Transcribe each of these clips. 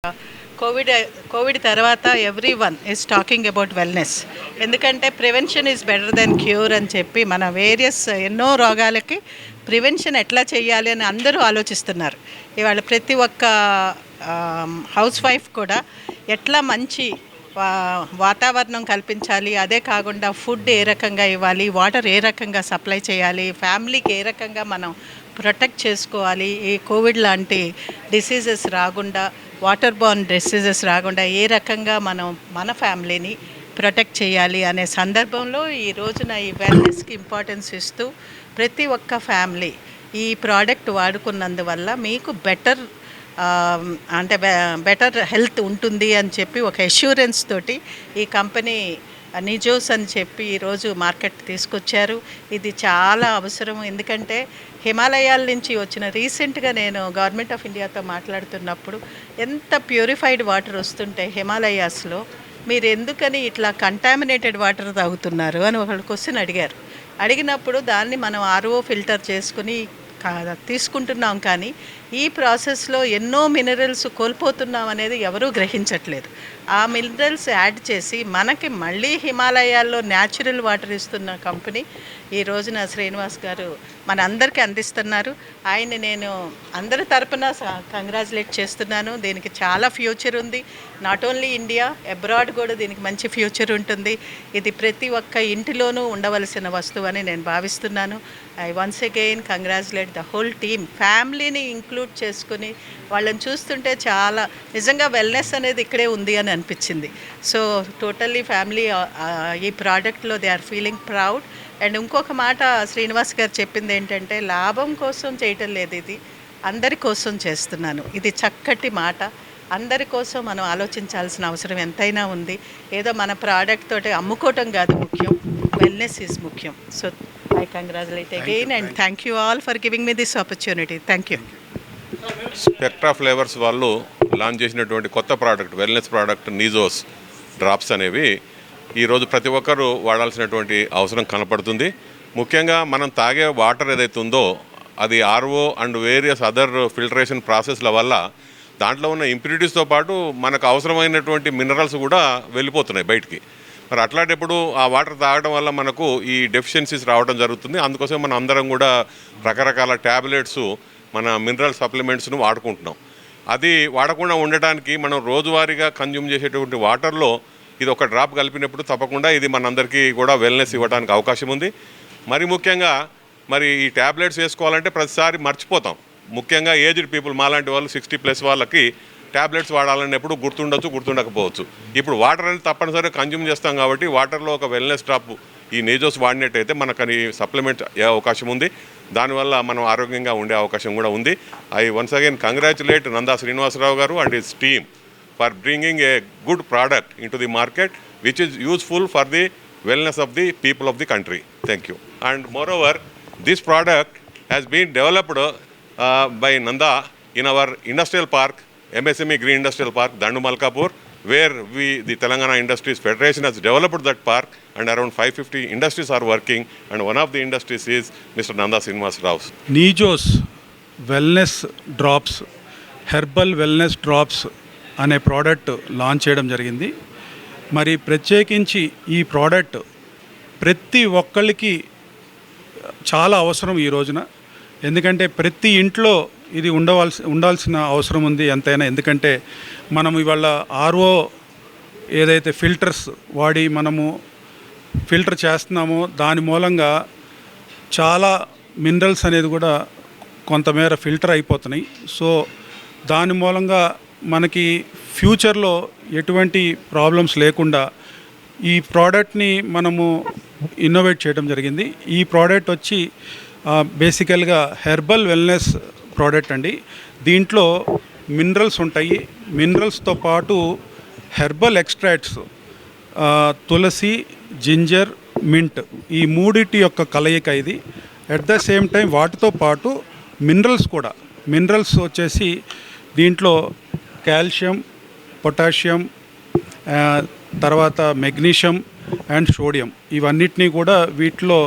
Covid covid తర్వాత everyone is talking about wellness. ఎందుకంటే prevention is better than cure అని చెప్పి మన వేరియస్ ఎన్నో రోగాలకి ప్రివెన్షన్ ఎట్లా చేయాలి అని అందరూ ఆలోచిస్తున్నారు. ఇవాళ ప్రతి ఒక్క హౌస్ వైఫ్ కూడా ఎట్లా మంచి వాతావరణం కల్పించాలి, అదే కాకుండా ఫుడ్ ఏ రకంగా ఇవ్వాలి, వాటర్ ఏ రకంగా సప్లై చేయాలి, ఫ్యామిలీకి ఏ రకంగా మనం ప్రొటెక్ట్ చేసుకోవాలి, ఈ కోవిడ్ లాంటి డిసీజెస్ రాకుండా, వాటర్ బోర్న్ డిసీజెస్ రాకుండా ఏ రకంగా మనం మన ఫ్యామిలీని ప్రొటెక్ట్ చేయాలి అనే సందర్భంలో ఈ రోజున ఈ వెల్నెస్కి ఇంపార్టెన్స్ ఇస్తూ ప్రతి ఒక్క ఫ్యామిలీ ఈ ప్రోడక్ట్ వాడుకున్నందువల్ల మీకు బెటర్ హెల్త్ ఉంటుంది అని చెప్పి ఒక అష్యూరెన్స్ తోటి ఈ కంపెనీ నిజోస్ అని చెప్పి ఈరోజు మార్కెట్ తీసుకొచ్చారు. ఇది చాలా అవసరం. ఎందుకంటే హిమాలయాల నుంచి వచ్చిన రీసెంట్గా నేను గవర్నమెంట్ ఆఫ్ ఇండియాతో మాట్లాడుతున్నప్పుడు ఎంత ప్యూరిఫైడ్ వాటర్ వస్తుంటే హిమాలయాస్లో మీరు ఎందుకని ఇట్లా కంటామినేటెడ్ వాటర్ తాగుతున్నారు అని ఒకళ్ళు క్వశ్చన్ అడిగారు. అడిగినప్పుడు దాన్ని మనం ఆర్ఓ ఫిల్టర్ చేసుకుని తీసుకుంటున్నాం, కానీ ఈ ప్రాసెస్లో ఎన్నో మినరల్స్ కోల్పోతున్నాం అనేది ఎవరూ గ్రహించట్లేదు. ఆ మినరల్స్ యాడ్ చేసి మనకి మళ్ళీ హిమాలయాల్లో న్యాచురల్ వాటర్ ఇస్తున్న కంపెనీ ఈ రోజున శ్రీనివాస్ గారు మన అందరికీ అందిస్తున్నారు. ఆయన నేను అందరి తరపున కంగ్రాచులేట్ చేస్తున్నాను. దీనికి చాలా ఫ్యూచర్ ఉంది. నాట్ ఓన్లీ ఇండియా, అబ్రాడ్ కూడా దీనికి మంచి ఫ్యూచర్ ఉంటుంది. ఇది ప్రతి ఒక్క ఇంటిలోనూ ఉండవలసిన వస్తువు అని నేను భావిస్తున్నాను. I once again congratulate the whole team. ఫ్యామిలీని ఇంక్లూడ్ చేసుకుని వాళ్ళని చూస్తుంటే చాలా నిజంగా వెల్నెస్ అనేది ఇక్కడే ఉంది అని అనిపించింది. సో టోటల్లీ ఫ్యామిలీ ఈ ప్రోడక్ట్లో they are feeling proud. And ఇంకొక మాట శ్రీనివాస్ గారు చెప్పింది ఏంటంటే లాభం కోసం చేయటం లేదు, ఇది అందరి కోసం చేస్తున్నాను. ఇది చక్కటి మాట. అందరి కోసం మనం ఆలోచించాల్సిన అవసరం ఎంతైనా ఉంది. ఏదో మన ప్రోడక్ట్ తోటి అమ్ముకోవటం కాదు ముఖ్యం, వెల్నెస్ ఈజ్ ముఖ్యం. So I congratulate again and thank you all for giving me this opportunity. Thank you. Spectra flavours వాళ్ళు లాంచ్ చేసినటువంటి కొత్త ప్రోడక్ట్ వెల్నెస్ ప్రోడక్ట్ నిజోస్ డ్రాప్స్ అనేవి ఈరోజు ప్రతి ఒక్కరూ వాడాల్సినటువంటి అవసరం కనపడుతుంది. ముఖ్యంగా మనం తాగే వాటర్ ఏదైతే ఉందో అది RO and various other filtration ప్రాసెస్ల వల్ల దాంట్లో ఉన్న ఇంప్యూరిటీస్తో పాటు మనకు అవసరమైనటువంటి మినరల్స్ కూడా వెళ్ళిపోతున్నాయి బయటికి. మరి అట్లాంటప్పుడు ఆ వాటర్ తాగడం వల్ల మనకు ఈ డెఫిషియన్సీస్ రావడం జరుగుతుంది. అందుకోసం మనం అందరం కూడా రకరకాల ట్యాబ్లెట్స్, మన మినరల్ సప్లిమెంట్స్ను వాడుకుంటున్నాం. అది వాడకుండా ఉండటానికి మనం రోజువారీగా కన్జ్యూమ్ చేసేటువంటి వాటర్లో ఇది ఒక డ్రాప్ కలిపినప్పుడు తప్పకుండా ఇది మనందరికీ కూడా వెల్నెస్ ఇవ్వడానికి అవకాశం ఉంది. మరి ముఖ్యంగా మరి ఈ ట్యాబ్లెట్స్ వేసుకోవాలంటే ప్రతిసారి మర్చిపోతాం. ముఖ్యంగా ఏజ్డ్ పీపుల్ మాలాంటి వాళ్ళు 60+ వాళ్ళకి ట్యాబ్లెట్స్ వాడాలన్నప్పుడు గుర్తుండకపోవచ్చు. ఇప్పుడు వాటర్ అనేది తప్పనిసరిగా కన్జ్యూమ్ చేస్తాం కాబట్టి వాటర్లో ఒక వెల్నెస్ డ్రాప్ ఈ నేజోస్ వాడినట్టయితే మనకు అది సప్లిమెంట్ అయ్యే అవకాశం ఉంది. దానివల్ల మనం ఆరోగ్యంగా ఉండే అవకాశం కూడా ఉంది. I once again congratulate Nanda Srinivasarao garu and his team for bringing a good product into the market which is useful for the wellness of the people of the country. Thank you. And moreover, this product has been developed by Nanda in our industrial park, MSME Green Industrial Park, Dandu Malkapur, where the Telangana Industries Federation has developed that park and around 550 industries are working, and one of the industries is Mr. Nanda Srinivas Rao. Nijos Wellness Drops, Herbal Wellness Drops అనే product launch చేయడం జరిగింది. మరి ప్రత్యేకించి ఈ product ప్రతి ఒక్కళ్ళకి చాలా అవసరం ఈ రోజున. ఎందుకంటే ప్రతి ఇంట్లో ఇది ఉండాల్సిన అవసరం ఉంది ఎంతైనా. ఎందుకంటే మనం ఇవాళ ఆర్ఓ ఏదైతే ఫిల్టర్స్ వాడి మనము ఫిల్టర్ చేస్తున్నామో దాని మూలంగా చాలా మినరల్స్ అనేది కూడా కొంతమేర ఫిల్టర్ అయిపోతున్నాయి. సో దాని మూలంగా మనకి ఫ్యూచర్లో ఎటువంటి ప్రాబ్లమ్స్ లేకుండా ఈ ప్రోడక్ట్ని మనము ఇన్నోవేట్ చేయడం జరిగింది. ఈ ప్రోడక్ట్ వచ్చి బేసికల్గా హెర్బల్ వెల్నెస్ ప్రోడక్ట్ అండి. దీంట్లో మినరల్స్ ఉంటాయి. మినరల్స్తో పాటు హెర్బల్ ఎక్స్ట్రాక్ట్స్, తులసి, జింజర్, మింట్, ఈ మూడిటి యొక్క కలయిక ఇది. అట్ ద సేమ్ టైం వాటితో పాటు మినరల్స్ కూడా, మినరల్స్ వచ్చేసి దీంట్లో కాల్షియం, పొటాషియం, తర్వాత మెగ్నీషియం అండ్ సోడియం, ఇవన్నిటినీ కూడా వీటిలో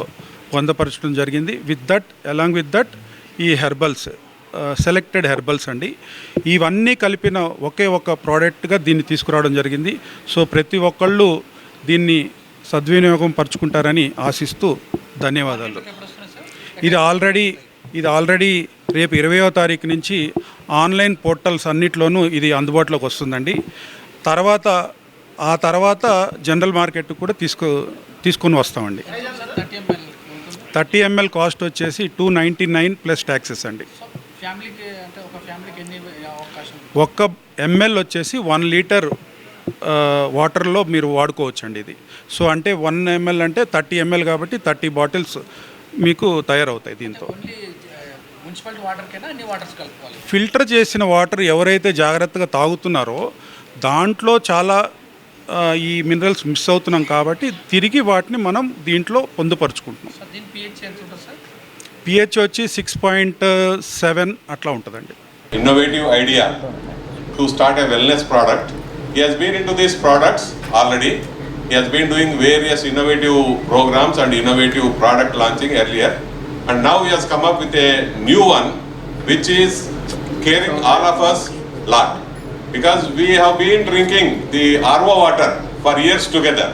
పొందపరచడం జరిగింది. అలాంగ్ విత్ దట్ ఈ హెర్బల్స్ సెలెక్టెడ్ హెర్బల్స్ అండి. ఇవన్నీ కలిపిన ఒకే ఒక ప్రోడక్ట్గా దీన్ని తీసుకురావడం జరిగింది. సో ప్రతి ఒక్కళ్ళు దీన్ని సద్వినియోగం పరుచుకుంటారని ఆశిస్తూ ధన్యవాదాలు. ఇది ఆల్రెడీ రేపు 20వ తారీఖు నుంచి ఆన్లైన్ పోర్టల్స్ అన్నిట్లోనూ ఇది అందుబాటులోకి వస్తుందండి. ఆ తర్వాత జనరల్ మార్కెట్ కూడా తీసుకొని వస్తామండి. 30 ml కాస్ట్ వచ్చేసి $299 ప్లస్ ట్యాక్సెస్ అండి. ఒక్క ఎంఎల్ వచ్చేసి 1 లీటర్ వాటర్లో మీరు వాడుకోవచ్చండి ఇది. సో అంటే 1 ml అంటే 30 ml కాబట్టి 30 బాటిల్స్ మీకు తయారవుతాయి దీంతో. ఫిల్టర్ చేసిన వాటర్ ఎవరైతే జాగ్రత్తగా తాగుతున్నారో దాంట్లో చాలా ఈ మినరల్స్ మిస్ అవుతున్నాం కాబట్టి తిరిగి వాటిని మనం దీంట్లో పొందుపరుచుకుంటున్నాం. పిహెచ్ వచ్చి 6.7 అట్లా ఉంటుందండి. Innovative idea to start a wellness product. He has been into these products already. He has been doing various innovative programs and innovative product launching earlier. And now he has come up with a new one which is caring all of us lot. Because we have been drinking the RO water for years together,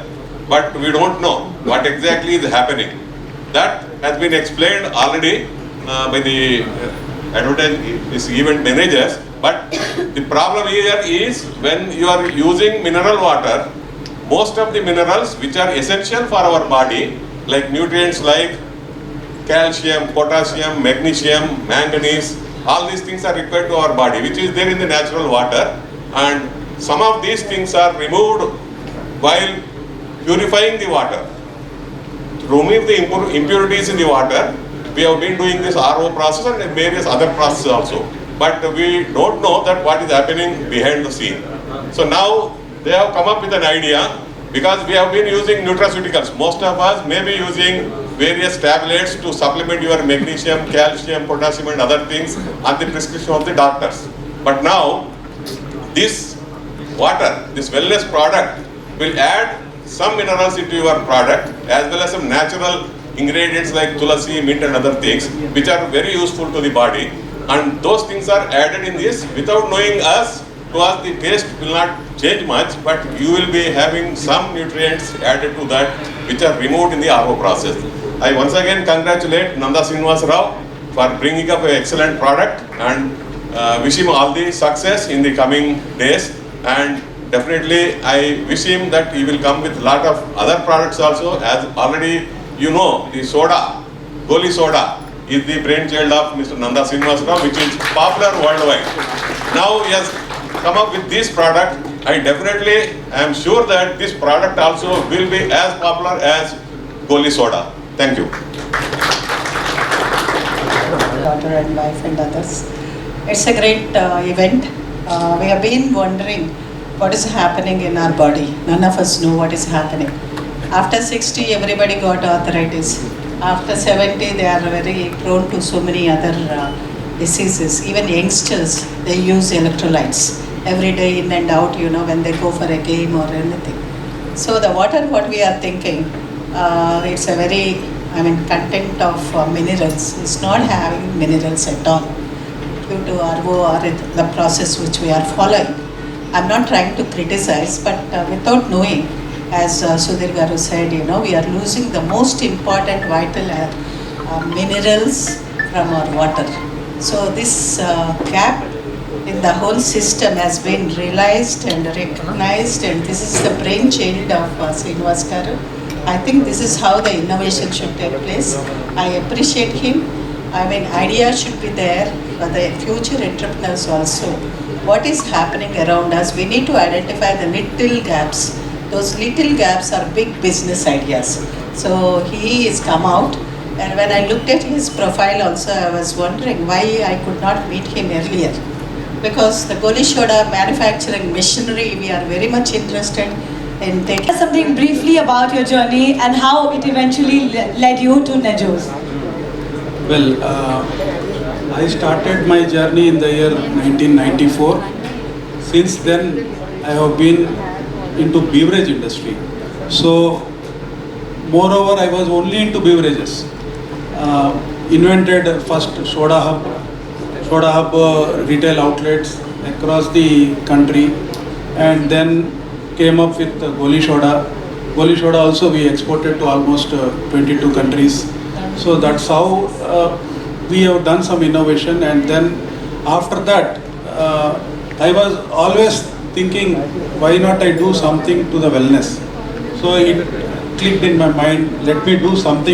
but we don't know what exactly is happening. That has been explained already by the this event managers. But the problem here is when you are using mineral water, most of the minerals which are essential for our body, like nutrients like calcium, potassium, magnesium, manganese, all these things are required to our body, which is there in the natural water. And some of these things are removed while purifying the water. To remove the impurities in the water, we have been doing this RO process and various other processes also. But we don't know that what is happening behind the scene. So now they have come up with an idea, because we have been using nutraceuticals. Most of us may be using various tablets to supplement your magnesium, calcium, potassium and other things on the prescription of the doctors. But now this water, this wellness product will add some minerals into your product as well as some natural ingredients like tulasi, mint and other things which are very useful to the body, and those things are added in this without knowing us. To us the taste will not change much, but you will be having some nutrients added to that which are removed in the RO process. I once again congratulate Nanda Srinivas Rao for bringing up an excellent product and wish him all the success in the coming days, and definitely I wish him that he will come with a lot of other products also. As already you know, the soda, Goli soda is the brainchild of Mr. Nanda Srinivas Rao, which is popular worldwide. Now he has come up with this product. I am sure that this product also will be as popular as Goli soda. Thank you. Daughter and wife and others. It's a great event. We have been wondering what is happening in our body. None of us know what is happening. After 60, everybody got arthritis. After 70, they are very prone to so many other diseases. Even youngsters, they use electrolytes every day in and out, when they go for a game or anything. So the water, what we are thinking, it's a very, content of minerals. It's not having minerals at all due to RO or the process which we are following. I'm not trying to criticize, but without knowing, as Sudhir Garu said, we are losing the most important vital minerals from our water. So this gap in the whole system has been realized and recognized, and this is the brainchild of Srinivas Garu. I think this is how the innovation should take place. I appreciate him. Ideas should be there for the future entrepreneurs also. What is happening around us, we need to identify the little gaps. Those little gaps are big business ideas. So he is come out, and when I looked at his profile also, I was wondering why I could not meet him earlier. Because the Goli soda manufacturing machinery, we are very much interested in taking. Something briefly about your journey and how it eventually led you to Najos. Well, I started my journey in the year 1994. Since then, I have been into beverage industry. So, moreover, I was only into beverages. Invented first soda hub Soda Hub retail outlets across the country, and then came up with Goli Soda. Goli Soda also we exported to almost 22 countries. So that's how we have done some innovation, and then after that I was always thinking, why not I do something to the wellness? So it clicked in my mind, let me do something